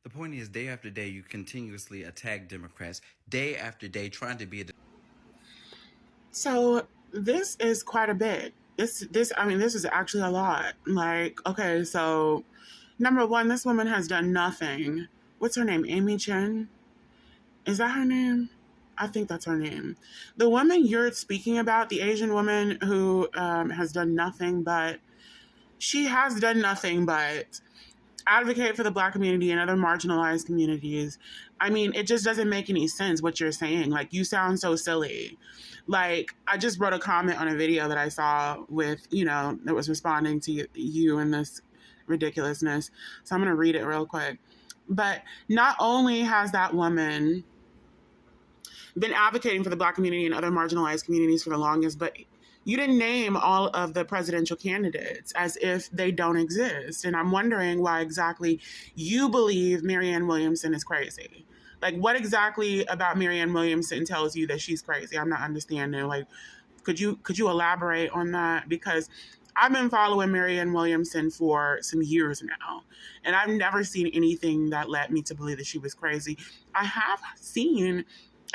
The point is, day after day, you continuously attack Democrats, day after day, trying to be a. So this is quite a bit. This is actually a lot. Like, okay, so number one, this woman has done nothing. What's her name? Amy Chen? Is that her name? I think that's her name. The woman you're speaking about, the Asian woman who has done nothing but, she has done nothing but advocate for the Black community and other marginalized communities. I mean, it just doesn't make any sense what you're saying. Like, you sound so silly. Like, I just wrote a comment on a video that I saw with, that was responding to you and this ridiculousness. So I'm going to read it real quick. But not only has that woman been advocating for the Black community and other marginalized communities for the longest, but you didn't name all of the presidential candidates as if they don't exist. And I'm wondering why exactly you believe Marianne Williamson is crazy. Like, what exactly about Marianne Williamson tells you that she's crazy? I'm not understanding. Like, could you elaborate on that? Because I've been following Marianne Williamson for some years now, and I've never seen anything that led me to believe that she was crazy. I have seen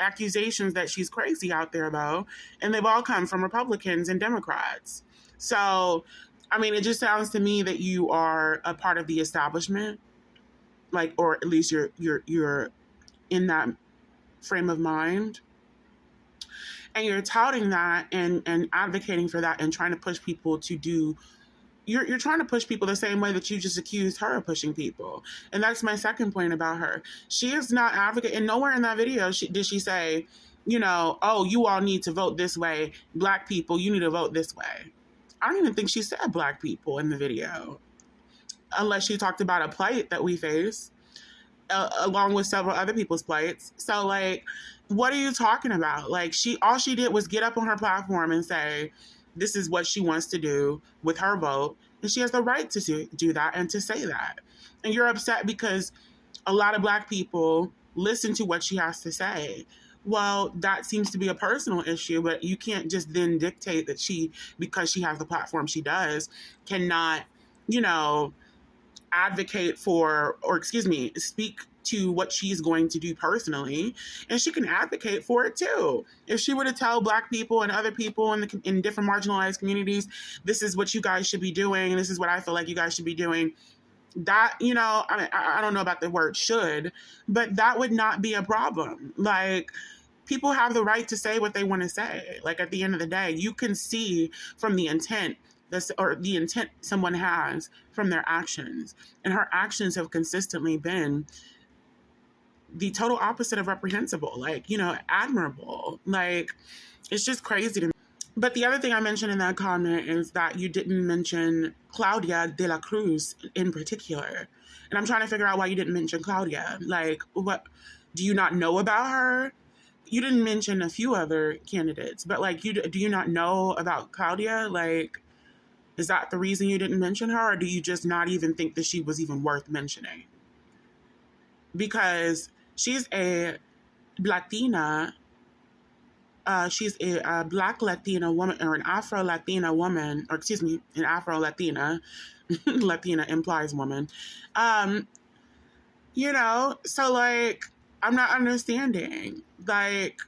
accusations that she's crazy out there, though, and they've all come from Republicans and Democrats. So, I mean, it just sounds to me that you are a part of the establishment, like, or at least you're in that frame of mind, and you're touting that and advocating for that and trying to push people to do. You're trying to push people the same way that you just accused her of pushing people. And that's my second point about her. She is not advocate, and nowhere in that video did she say, oh, you all need to vote this way. Black people, you need to vote this way. I don't even think she said Black people in the video, unless she talked about a plight that we face, along with several other people's plights. So, like, what are you talking about? Like, all she did was get up on her platform and say, this is what she wants to do with her vote, and she has the right to do that and to say that. And you're upset because a lot of Black people listen to what she has to say. Well, that seems to be a personal issue, but you can't just then dictate that because she has the platform she does, cannot, advocate for, or excuse me, speak to what she's going to do personally, and she can advocate for it too. If she were to tell Black people and other people in different marginalized communities, this is what you guys should be doing, and this is what I feel like you guys should be doing, that, I mean, I don't know about the word should, but that would not be a problem. Like, people have the right to say what they want to say. Like, at the end of the day, you can see from the intent or the intent someone has from their actions. And her actions have consistently been the total opposite of reprehensible, like, admirable. Like, it's just crazy to me. But the other thing I mentioned in that comment is that you didn't mention Claudia de la Cruz in particular. And I'm trying to figure out why you didn't mention Claudia. Like, what? Do you not know about her? You didn't mention a few other candidates, but, like, do you not know about Claudia? Like, is that the reason you didn't mention her, or do you just not even think that she was even worth mentioning? Because she's a Latina, she's a Black Latina woman, or an Afro Latina woman, or excuse me, an Afro Latina. Latina implies woman. So, like, I'm not understanding. Like,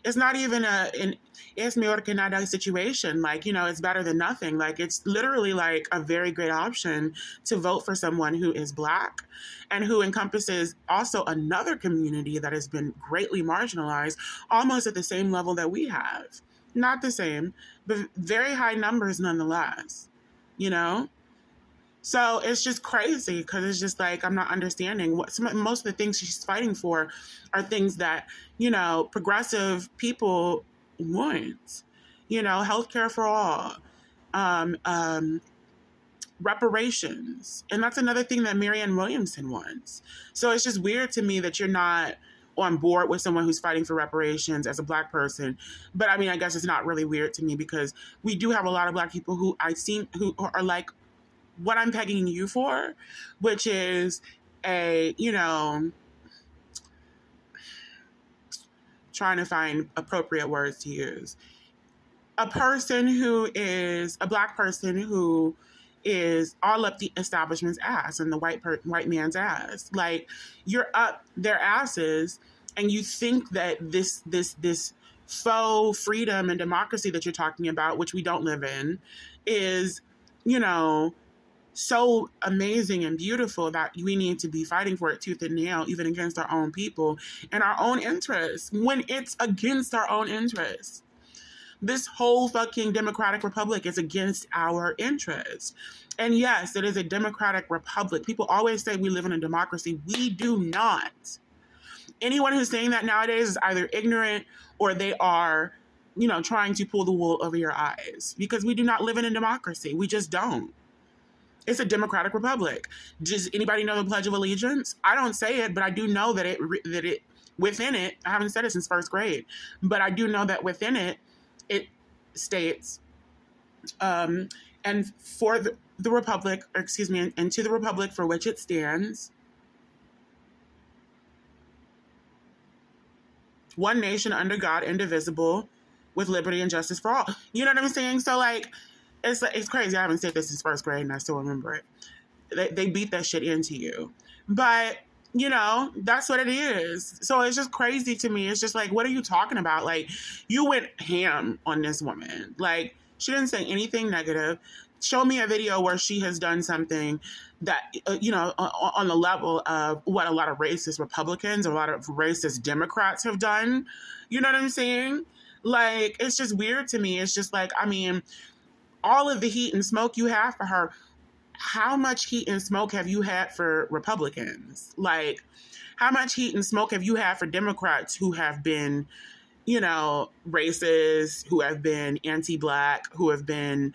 it's not even an es mejor que nada situation. Like, it's better than nothing. Like, it's literally like a very great option to vote for someone who is Black and who encompasses also another community that has been greatly marginalized, almost at the same level that we have. Not the same, but very high numbers nonetheless, you know? So it's just crazy because it's just like, I'm not understanding most of the things she's fighting for are things that, progressive people want, healthcare for all, um, um, reparations. And that's another thing that Marianne Williamson wants. So it's just weird to me that you're not on board with someone who's fighting for reparations as a Black person. But I mean, I guess it's not really weird to me because we do have a lot of Black people who I've seen who are like what I'm pegging you for, which is trying to find appropriate words to use. A person who is a Black person who is all up the establishment's ass and the white man's ass. Like, you're up their asses, and you think that this faux freedom and democracy that you're talking about, which we don't live in, is, you know, so amazing and beautiful that we need to be fighting for it tooth and nail, even against our own people and our own interests, when it's against our own interests. This whole fucking democratic republic is against our interests. And yes, it is a democratic republic. People always say we live in a democracy. We do not. Anyone who's saying that nowadays is either ignorant or they are, trying to pull the wool over your eyes, because we do not live in a democracy. We just don't. It's a democratic republic. Does anybody know the Pledge of Allegiance? I don't say it, but I do know that it within it, I haven't said it since first grade, but I do know that within it, it states, and for the republic, or excuse me, and to the republic for which it stands, one nation under God, indivisible, with liberty and justice for all. You know what I'm saying? So, like, it's crazy. I haven't said this since first grade, and I still remember it. They beat that shit into you. But, that's what it is. So it's just crazy to me. It's just like, what are you talking about? Like, you went ham on this woman. Like, she didn't say anything negative. Show me a video where she has done something that, on the level of what a lot of racist Republicans or a lot of racist Democrats have done. You know what I'm saying? Like, it's just weird to me. It's just like, I mean, all of the heat and smoke you have for her, how much heat and smoke have you had for Republicans? Like, how much heat and smoke have you had for Democrats who have been, racist, who have been anti-Black, who have been,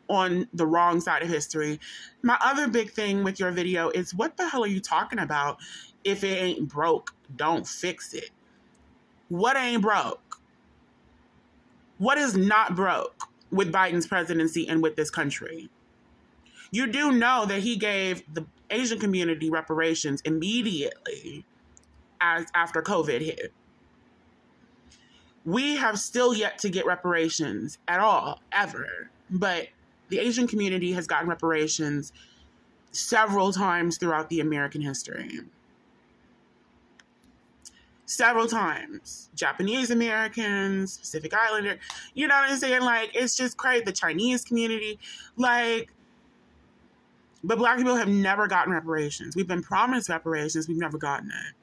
on the wrong side of history? My other big thing with your video is, what the hell are you talking about? If it ain't broke, don't fix it. What ain't broke? What is not broke with Biden's presidency and with this country? You do know that he gave the Asian community reparations immediately after COVID hit. We have still yet to get reparations at all, ever. But the Asian community has gotten reparations several times throughout the American history. Several times. Japanese Americans, Pacific Islander, you know what I'm saying? Like, it's just crazy. The Chinese community, like, but Black people have never gotten reparations. We've been promised reparations. We've never gotten it.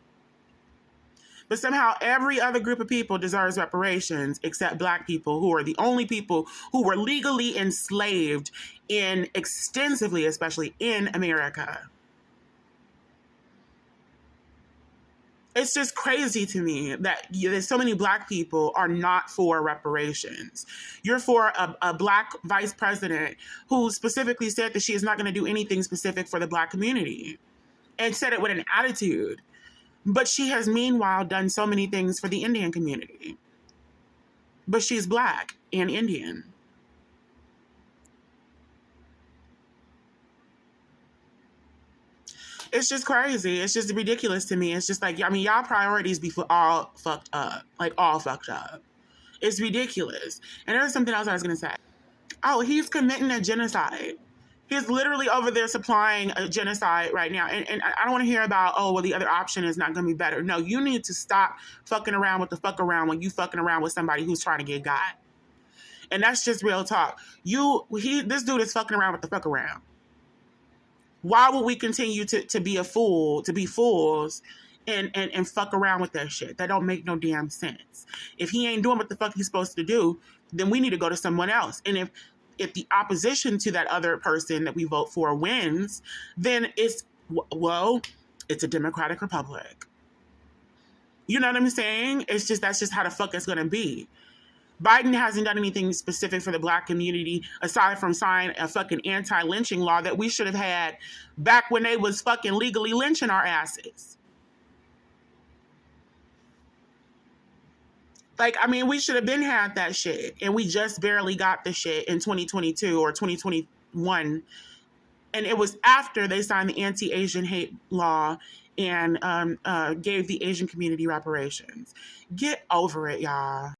But somehow every other group of people deserves reparations except Black people, who are the only people who were legally enslaved extensively, especially in America. It's just crazy to me that there's so many Black people are not for reparations. You're for a Black vice president who specifically said that she is not going to do anything specific for the Black community, and said it with an attitude. But she has meanwhile done so many things for the Indian community. But she's Black and Indian. It's just crazy. It's just ridiculous to me. It's just like, I mean, y'all priorities be all fucked up. Like, all fucked up. It's ridiculous. And there's something else I was going to say. Oh, he's committing a genocide. He's literally over there supplying a genocide right now. And I don't want to hear about, oh, well, the other option is not going to be better. No, you need to stop fucking around with the fuck around when you fucking around with somebody who's trying to get got. And that's just real talk. This dude is fucking around with the fuck around. Why would we continue to be a fool, to be fools, and fuck around with that shit? That don't make no damn sense. If he ain't doing what the fuck he's supposed to do, then we need to go to someone else. And if the opposition to that other person that we vote for wins, then it's a democratic republic. You know what I'm saying? That's just how the fuck it's gonna be. Biden hasn't done anything specific for the Black community aside from sign a fucking anti-lynching law that we should have had back when they was fucking legally lynching our asses. Like, I mean, we should have been had that shit, and we just barely got the shit in 2022 or 2021. And it was after they signed the anti-Asian hate law and gave the Asian community reparations. Get over it, y'all.